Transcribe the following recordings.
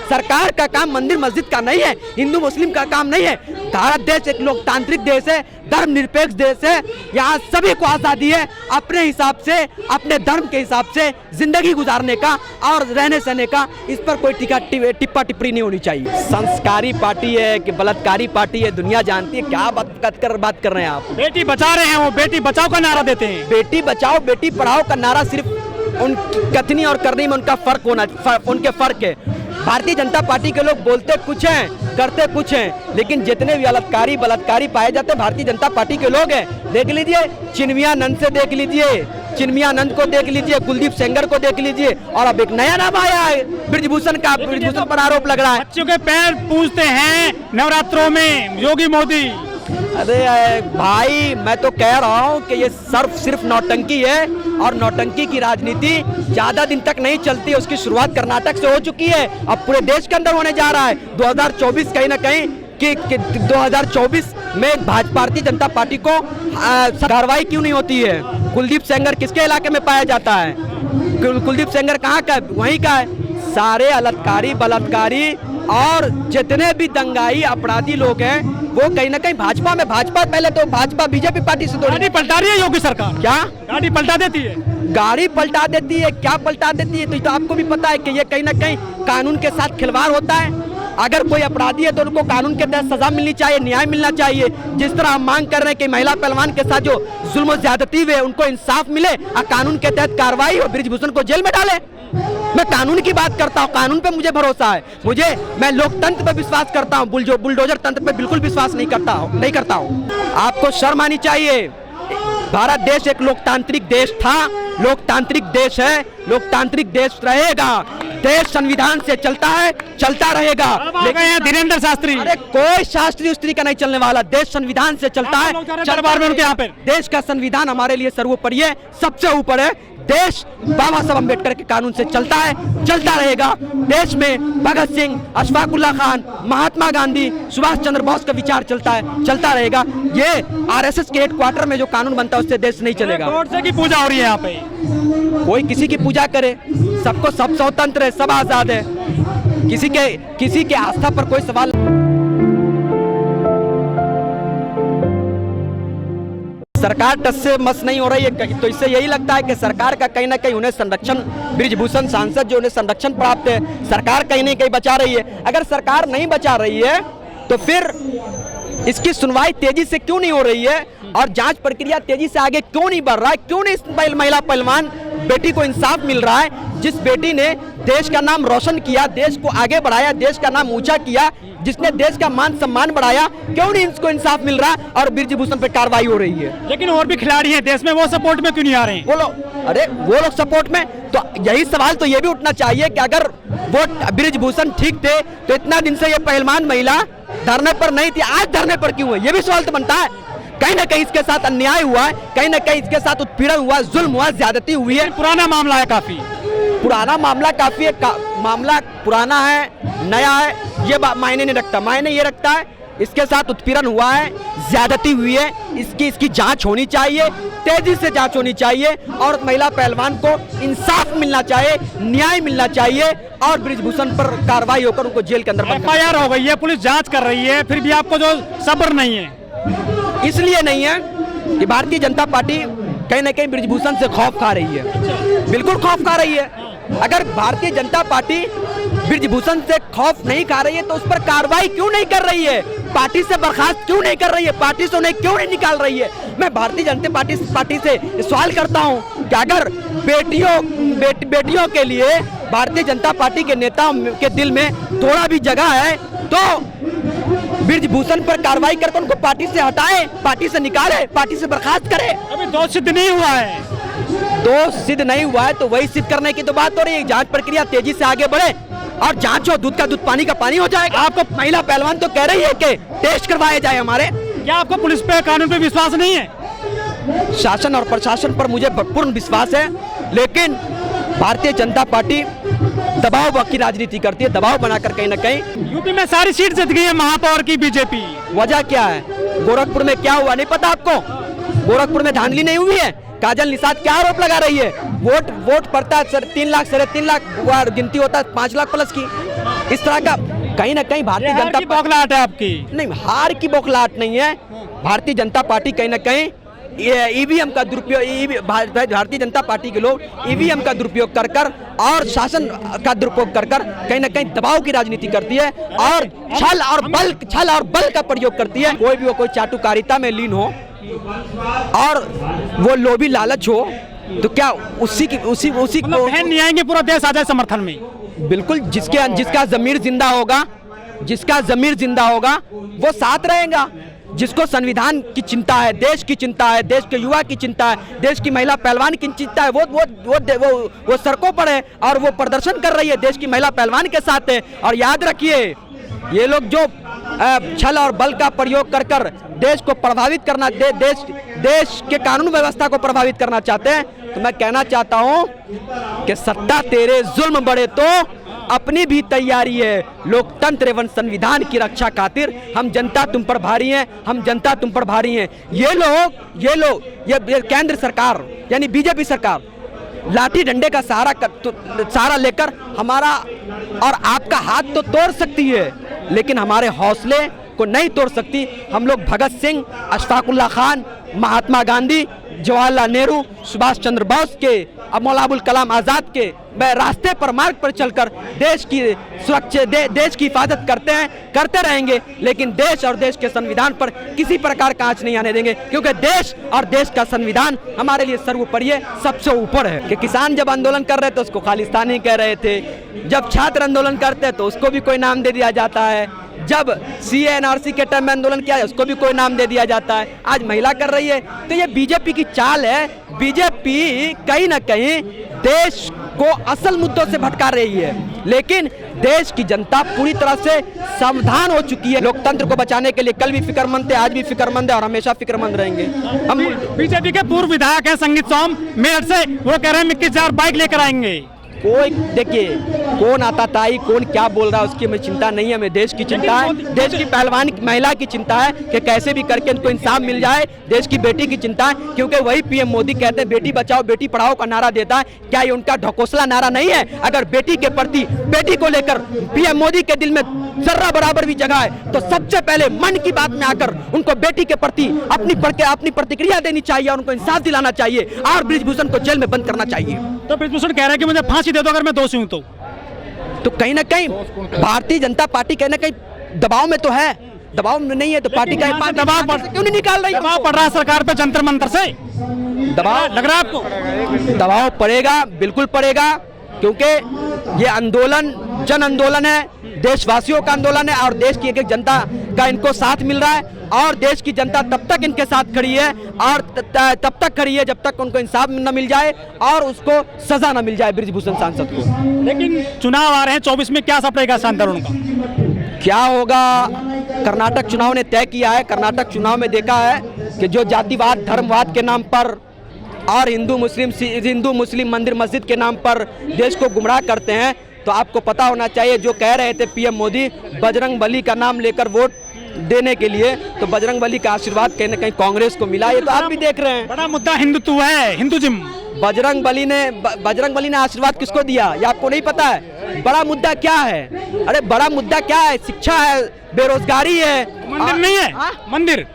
सरकार का काम मंदिर मस्जिद का नहीं है, हिंदू मुस्लिम का काम नहीं है। भारत देश एक लोकतांत्रिक देश है, धर्मनिरपेक्ष देश है। यहाँ सभी को आज़ादी है अपने हिसाब से, अपने धर्म के हिसाब से जिंदगी गुजारने का और रहने सहने का। इस पर कोई टिप्पा टिप्पणी नहीं होनी चाहिए। संस्कारी पार्टी है कि बलात्कारी पार्टी है, दुनिया जानती है। क्या बात कर रहे हैं आप? बेटी बचा रहे हैं, वो बेटी बचाओ का नारा देते हैं। बेटी बचाओ बेटी पढ़ाओ का नारा सिर्फ उनकी कथनी और करनी में उनका उनके फर्क है। भारतीय जनता पार्टी के लोग बोलते कुछ हैं, करते कुछ हैं, लेकिन जितने भी बलात्कारी पाए जाते हैं भारतीय जनता पार्टी के लोग हैं। देख लीजिए चिन्मयानंद से, देख लीजिए चिन्मयानंद को, देख लीजिए कुलदीप सेंगर को, देख लीजिए। और अब एक नया नाम आया है ब्रिजभूषण का, ब्रिजभूषण पर आरोप लग रहा है। बच्चों के पैर पूजते हैं नवरात्रों में योगी मोदी। अरे भाई, मैं तो कह रहा हूँ कि ये सिर्फ नौटंकी है और नौटंकी की राजनीति ज्यादा दिन तक नहीं चलती है। उसकी शुरुआत कर्नाटक से हो चुकी है, अब पूरे देश के अंदर होने जा रहा है। 2024 कहीं ना कहीं कि 2024 में भारतीय जनता पार्टी को कार्रवाई क्यों नहीं होती है? कुलदीप सेंगर किसके इलाके में पाया जाता है? कुलदीप सेंगर कहाँ का? वहीं का है। सारे अलत्कारी बलात्कारी और जितने भी दंगाई अपराधी लोग हैं वो कहीं ना कहीं भाजपा में, पहले तो भाजपा बीजेपी पार्टी से गाड़ी पलटा रही है योगी सरकार। क्या गाड़ी पलटा देती है? गाड़ी पलटा देती है, क्या पलटा देती है? तो आपको भी पता है कि ये कहीं ना कहीं कानून के साथ खिलवाड़ होता है। अगर कोई अपराधी है तो उनको कानून के तहत सजा मिलनी चाहिए, न्याय मिलना चाहिए। जिस तरह हम मांग कर रहे हैं कि महिला पहलवान के साथ जो जुल्म ज्यादती हुए उनको इंसाफ मिले और कानून के तहत कार्रवाई हो, ब्रिजभूषण को जेल में डाले। मैं कानून की बात करता हूँ, कानून पे मुझे भरोसा है। मैं लोकतंत्र पे विश्वास करता हूँ, बुलडोजर तंत्र पे बिल्कुल विश्वास नहीं करता हूँ। आपको शर्म आनी चाहिए। भारत देश एक लोकतांत्रिक देश था, लोकतांत्रिक देश है, लोकतांत्रिक देश रहेगा। देश संविधान से चलता है, चलता रहेगा। लेकिन धीरेन्द्र शास्त्री, अरे कोई शास्त्री उस्त्री का नहीं चलने वाला, देश संविधान से चलता है। दरबार में उनके यहाँ पे देश का संविधान हमारे लिए सर्वोपरि है, सबसे ऊपर है। देश बाबा साहब अम्बेडकर के कानून से चलता है, चलता रहेगा। देश में भगत सिंह, अशफाकुल्ला खान, महात्मा गांधी, सुभाष चंद्र बोस का विचार चलता है, चलता रहेगा। ये आरएसएस के हेडक्वार्टर में जो कानून बनता है उससे देश नहीं चलेगा। गॉड से की पूजा हो रही है यहाँ पे, कोई किसी की पूजा करे, सबको सब स्वतंत्र है, सब आजाद है। किसी के आस्था पर कोई सवाल। सरकार टस से मस नहीं हो रही है, तो इससे यही लगता है कि सरकार का कहीं ना कहीं उन्हें संरक्षण, ब्रिजभूषण सांसद जो उन्हें संरक्षण प्राप्त है, सरकार कहीं ना कहीं बचा रही है। अगर सरकार नहीं बचा रही है तो फिर इसकी सुनवाई तेजी से क्यों नहीं हो रही है और जांच प्रक्रिया तेजी से आगे क्यों नहीं बढ़ रहा है? क्यों नहीं इस महिला पहलवान बेटी को इंसाफ मिल रहा है, जिस बेटी ने देश का नाम रोशन किया, देश को आगे बढ़ाया, देश का नाम ऊंचा किया, जिसने देश का मान सम्मान बढ़ाया? क्यों नहीं इसको इंसाफ मिल रहा और ब्रिजभूषण पे कार्रवाई हो रही है? लेकिन और भी खिलाड़ी हैं देश में, वो सपोर्ट में क्यों नहीं आ रहे हैं? वो लोग सपोर्ट में, तो यही सवाल तो ये भी उठना चाहिए कि अगर वो ब्रिजभूषण ठीक थे तो इतना दिन से ये पहलवान महिला धरने पर नहीं थी, आज धरने पर क्यों है? ये भी सवाल तो बनता है। कहीं ना कहीं इसके साथ अन्याय हुआ है, कहीं ना कहीं इसके साथ उत्पीड़न हुआ, जुल्म हुआ, ज्यादती हुई है। पुराना मामला है, काफी पुराना मामला, काफी मामला पुराना है, नया है, ये मायने नहीं रखता। मायने ये रखता है इसके साथ उत्पीड़न हुआ है, ज्यादती हुई है, इसकी जांच होनी चाहिए, तेजी से जांच होनी चाहिए और महिला पहलवान को इंसाफ मिलना चाहिए, न्याय मिलना चाहिए और ब्रिजभूषण पर कार्रवाई होकर उनको जेल के अंदर एफआईआर हो गई है, पुलिस जांच कर रही है, फिर भी आपको जो सब्र नहीं है। इसलिए नहीं है कि भारतीय जनता पार्टी कहीं ना कहीं ब्रिजभूषण से खौफ खा रही है, बिल्कुल खौफ खा रही है। अगर भारतीय जनता पार्टी ब्रिजभूषण से खौफ नहीं खा रही है तो उस पर कार्रवाई क्यों नहीं कर रही है? पार्टी से बर्खास्त क्यों नहीं कर रही है? पार्टी से उन्हें क्यों नहीं निकाल रही है? मैं भारतीय जनता पार्टी से सवाल करता हूं कि अगर बेटियों के लिए भारतीय जनता पार्टी के नेताओं के दिल में थोड़ा भी जगह है तो ब्रिजभूषण पर कार्रवाई करके उनको पार्टी से हटाए, पार्टी से निकाले, पार्टी से बर्खास्त करे। अभी दोष सिद्ध नहीं हुआ है, दोष सिद्ध नहीं हुआ है तो वही सिद्ध करने की तो बात हो रही है। जांच प्रक्रिया तेजी से आगे बढ़े और जांच हो, दूध का दूध पानी का पानी हो जाएगा। आपको महिला पहलवान तो कह रही है कि टेस्ट करवाए जाए हमारे। क्या आपको पुलिस पे, कानून पे विश्वास नहीं है? शासन और प्रशासन पर मुझे पूर्ण विश्वास है, लेकिन भारतीय जनता पार्टी दबाव की राजनीति करती है, दबाव बनाकर कहीं ना कहीं। यूपी में सारी सीट जीत गई है महापौर की बीजेपी। वजह क्या है? गोरखपुर में क्या हुआ नहीं पता आपको? गोरखपुर में धांधली नहीं हुई है? काजल निषाद क्या आरोप लगा रही है? वोट पड़ता है 3 लाख, 3.5 लाख, गिनती होता है 5 लाख प्लस की। इस तरह का कहीं ना कहीं भारतीय जनता बौखलाहट है आपकी। नहीं, हार की बौखलाहट नहीं है। भारतीय जनता पार्टी कहीं ना कहीं ईवीएम का दुरुपयोग, भारतीय जनता पार्टी के लोग ईवीएम का दुरुपयोग कर और शासन का दुरुपयोग कर कहीं ना कहीं दबाव की राजनीति करती है और छल और बल का प्रयोग करती है। कोई भी वो कोई चाटुकारिता में लीन हो और वो लोभी लालच हो तो क्या उसी को बहन नहीं आएंगे, पूरा देश आ जाए समर्थन में। बिल्कुल, जिसका ज़मीर जिंदा होगा वो साथ रहेगा। जिसको संविधान की चिंता है, देश की चिंता है, देश के युवा की चिंता है, देश की महिला पहलवान की चिंता है, वो सड़कों पर है और वो प्रदर्शन कर रही है, देश की महिला पहलवान के साथ है। और याद रखिए, ये लोग जो छल और बल का प्रयोग कर देश को प्रभावित करना, देश के कानून व्यवस्था को प्रभावित करना चाहते हैं, तो मैं कहना चाहता हूं कि सत्ता तेरे, जुल्म बढ़े तो अपनी भी तैयारी है। लोकतंत्र एवं संविधान की रक्षा खातिर हम जनता तुम पर भारी हैं, हम जनता तुम पर भारी हैं। ये केंद्र सरकार यानी बीजेपी सरकार लाठी डंडे का सहारा लेकर हमारा और आपका हाथ तो तोड़ सकती है, लेकिन हमारे हौसले को नहीं तोड़ सकती। हम लोग भगत सिंह, अशफाकुल्ला खान, महात्मा गांधी, जवाहरलाल नेहरू, सुभाष चंद्र बोस के, मौलाना अबुल कलाम आज़ाद के रास्ते पर, मार्ग पर चलकर देश की सुरक्षा, देश की हिफाजत करते रहेंगे, लेकिन देश और देश के संविधान पर किसी प्रकार का आंच नहीं आने देंगे, क्योंकि देश और देश का संविधान हमारे लिए सर्वोपरि है, सबसे ऊपर है। कि किसान जब आंदोलन कर रहे थे उसको खालिस्तानी कह रहे थे, जब छात्र आंदोलन करते हैं तो उसको भी कोई नाम दे दिया जाता है, जब CA/NRC के टाइम में आंदोलन किया है उसको भी कोई नाम दे दिया जाता है, आज महिला कर रही है। तो ये बीजेपी की चाल है। बीजेपी कहीं ना कहीं देश को असल मुद्दों से भटका रही है, लेकिन देश की जनता पूरी तरह से सावधान हो चुकी है। लोकतंत्र को बचाने के लिए कल भी फिक्रमंद थे, आज भी फिक्रमंद है और हमेशा फिक्रमंद रहेंगे। हम बीजेपी के पूर्व विधायक हैं संगीत सोम मेरठ से, वो कह रहे हैं 21,000 बाइक लेकर आएंगे। कोई देखिए, कौन आता ताई कौन क्या बोल रहा है उसकी हमें चिंता नहीं है, हमें देश की चिंता है, देश की पहलवान महिला की चिंता है कि कैसे भी करके उनको इंसाफ मिल जाए, देश की बेटी की चिंता है, क्योंकि वही PM मोदी कहते हैं बेटी बचाओ बेटी पढ़ाओ का नारा देता है। क्या ये उनका ढकोसला नारा नहीं है? अगर बेटी के प्रति, बेटी को लेकर PM मोदी के दिल में जर्रा बराबर भी जगह है तो सबसे पहले मन की बात में आकर उनको बेटी के प्रति अपनी प्रतिक्रिया देनी चाहिए और उनको इंसाफ दिलाना चाहिए और बृजभूषण को जेल में बंद करना चाहिए। तो बृजभूषण कह रहे हैं कि मुझे फांसी दे दो अगर मैं दोषी हूं तो कहीं ना कहीं भारतीय जनता पार्टी कहीं ना कहीं दबाव में तो है, दबाव में नहीं है तो पार्टी का दबाव क्यों नहीं निकाल रही? दबाव पड़ रहा है सरकार पे जंतर मंतर से, दबाव लग रहा है आपको? दबाव पड़ेगा, बिल्कुल पड़ेगा, क्योंकि ये आंदोलन जन आंदोलन है, देशवासियों का आंदोलन है और देश की एक जनता का इनको साथ मिल रहा है और देश की जनता तब तक इनके साथ खड़ी है और तब तक खड़ी है जब तक उनको इंसाफ न मिल जाए और उसको सजा न मिल जाए बृजभूषण सांसद को। लेकिन चुनाव आ रहे हैं 24 में, क्या सपड़ेगा आंदोलन का? क्या होगा, कर्नाटक चुनाव ने तय किया है। कर्नाटक चुनाव में देखा है कि जो जातिवाद धर्मवाद के नाम पर और हिंदू मुस्लिम मंदिर मस्जिद के नाम पर देश को गुमराह करते हैं, तो आपको पता होना चाहिए जो कह रहे थे PM मोदी बजरंग बली का नाम लेकर वोट देने के लिए, तो बजरंग बली का आशीर्वाद कहीं ना कहीं कांग्रेस को मिला। ये तो आप भी देख रहे हैं, बड़ा मुद्दा हिंदुत्व है, हिंदुइज्म। बजरंग बली ने आशीर्वाद किसको दिया ये आपको नहीं पता है? बड़ा मुद्दा क्या है? अरे बड़ा मुद्दा क्या है? शिक्षा है, बेरोजगारी है, मंदिर नहीं है, मंदिर,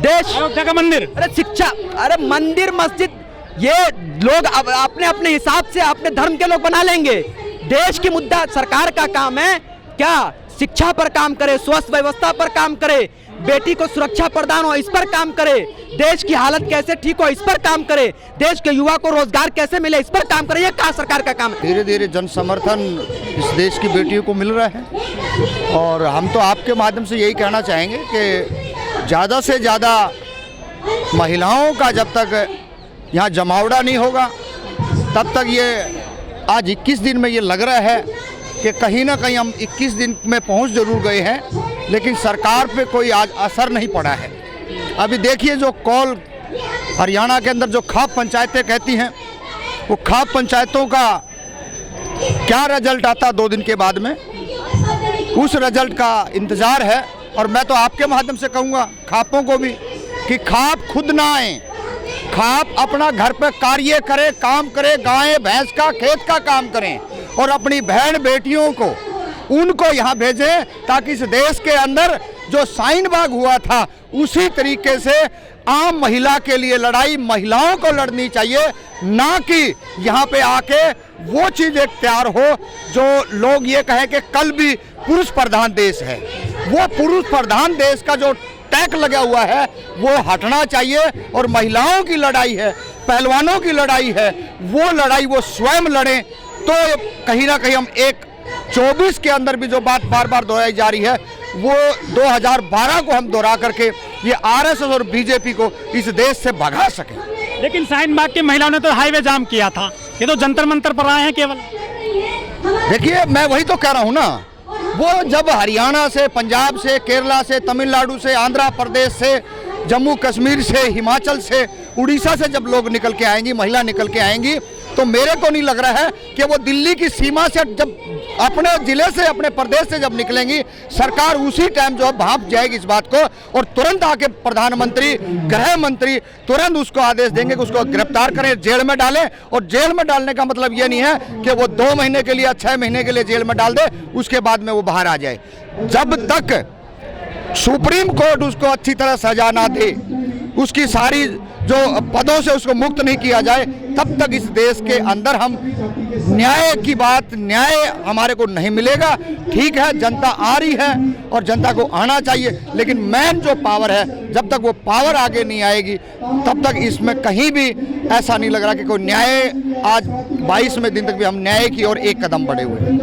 देश अयोध्या का मंदिर, अरे शिक्षा, अरे मंदिर मस्जिद ये लोग अपने अपने हिसाब से अपने धर्म के लोग बना लेंगे। देश की मुद्दा सरकार का काम है क्या? शिक्षा पर काम करे, स्वास्थ्य व्यवस्था पर काम करे, बेटी को सुरक्षा प्रदान हो इस पर काम करे, देश की हालत कैसे ठीक हो इस पर काम करे, देश के युवा को रोजगार कैसे मिले इस पर काम करे। ये क्या सरकार का काम है? धीरे धीरे जन समर्थन इस देश की बेटियों को मिल रहा है और हम तो आपके माध्यम से यही कहना चाहेंगे कि ज़्यादा से ज़्यादा महिलाओं का जब तक यहाँ जमावड़ा नहीं होगा तब तक ये आज 21 दिन में ये लग रहा है कि कहीं ना कहीं हम 21 दिन में पहुँच जरूर गए हैं, लेकिन सरकार पे कोई आज असर नहीं पड़ा है। अभी देखिए जो कॉल हरियाणा के अंदर जो खाप पंचायतें कहती हैं, वो खाप पंचायतों का क्या रिजल्ट आता 2 दिन के बाद में, उस रिजल्ट का इंतज़ार है। और मैं तो आपके माध्यम से कहूँगा खापों को भी कि खाप खुद ना आए, खाप अपना घर पे कार्य करे, काम करे, गाय भैंस का खेत का काम करें और अपनी बहन बेटियों को उनको यहाँ भेजें ताकि इस देश के अंदर जो शाहीन बाग हुआ था उसी तरीके से आम महिला के लिए लड़ाई महिलाओं को लड़नी चाहिए, ना कि यहाँ पे आके वो चीज़ एक तैयार हो जो लोग ये कहें कि कल भी पुरुष प्रधान देश है। वो पुरुष प्रधान देश का जो टैग लगा हुआ है वो हटना चाहिए और महिलाओं की लड़ाई है, पहलवानों की लड़ाई है, वो लड़ाई वो स्वयं लड़ें। तो कहीं ना कहीं हम 24 के अंदर भी जो बात बार बार दोहराई जा रही है वो 2012 को हम दोहरा करके ये आरएसएस और बीजेपी को इस देश से भगा सकें। लेकिन शाहीन बाग की महिलाओं ने तो हाईवे जाम किया था, ये तो जंतर मंतर पर आए हैं केवल। देखिए मैं वही तो कह रहा हूँ ना, वो जब हरियाणा से, पंजाब से, केरला से, तमिलनाडु से, आंध्र प्रदेश से, जम्मू कश्मीर से, हिमाचल से, उड़ीसा से जब लोग निकल के आएंगी, महिला निकल के आएंगी, तो मेरे को नहीं लग रहा है कि वो दिल्ली की सीमा से जब अपने जिले से, अपने प्रदेश से जब निकलेंगी, सरकार उसी टाइम जो है भाप जाएगी इस बात को और तुरंत आके प्रधानमंत्री, गृह मंत्री तुरंत उसको आदेश देंगे कि उसको गिरफ्तार करें, जेल में डालें। और जेल में डालने का मतलब ये नहीं है कि वो 2 महीने के लिए, 6 महीने के लिए जेल में डाल दे, उसके बाद में वो बाहर आ जाए। जब तक सुप्रीम कोर्ट उसको अच्छी तरह सजा ना दे, उसकी सारी जो पदों से उसको मुक्त नहीं किया जाए, तब तक इस देश के अंदर हम न्याय की बात, न्याय हमारे को नहीं मिलेगा। ठीक है, जनता आ रही है और जनता को आना चाहिए, लेकिन मैन जो पावर है, जब तक वो पावर आगे नहीं आएगी तब तक इसमें कहीं भी ऐसा नहीं लग रहा कि कोई न्याय, आज 22वें दिन तक भी हम न्याय की ओर एक कदम बढ़े हुए हैं।